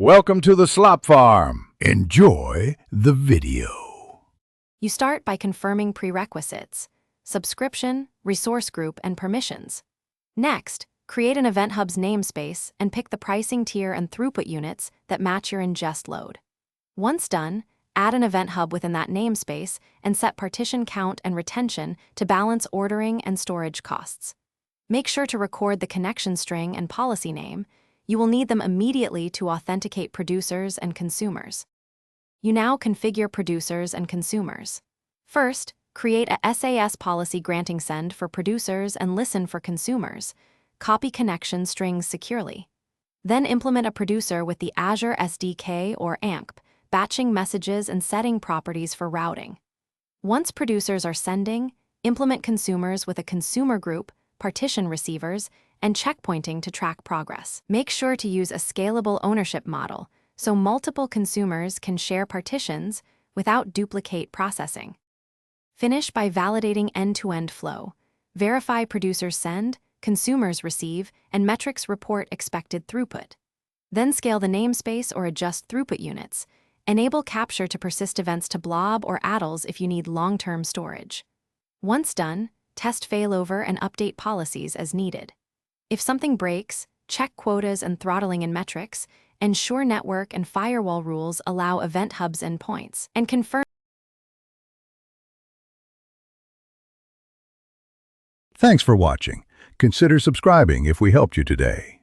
Welcome to the Slop Farm. Enjoy the video. You start by confirming prerequisites: subscription, resource group, and permissions. Next, create an Event Hub's namespace and pick the pricing tier and throughput units that match your ingest load. Once done, add an Event Hub within that namespace and set partition count and retention to balance ordering and storage costs. Make sure to record the connection string and policy name. You will need them immediately to authenticate producers and consumers. You now configure producers and consumers. First, create a SAS policy granting send for producers and listen for consumers. Copy connection strings securely. Then implement a producer with the Azure SDK or AMP, batching messages and setting properties for routing. Once producers are sending, implement consumers with a consumer group, partition receivers, and checkpointing to track progress. Make sure to use a scalable ownership model so multiple consumers can share partitions without duplicate processing. Finish by validating end-to-end flow. Verify producers send, consumers receive, and metrics report expected throughput. Then scale the namespace or adjust throughput units. Enable capture to persist events to blob or addles if you need long-term storage. Once done, test failover and update policies as needed. If something breaks, check quotas and throttling in metrics, ensure network and firewall rules allow Event Hub's endpoints, and confirm. Thanks for watching. Consider subscribing if we helped you today.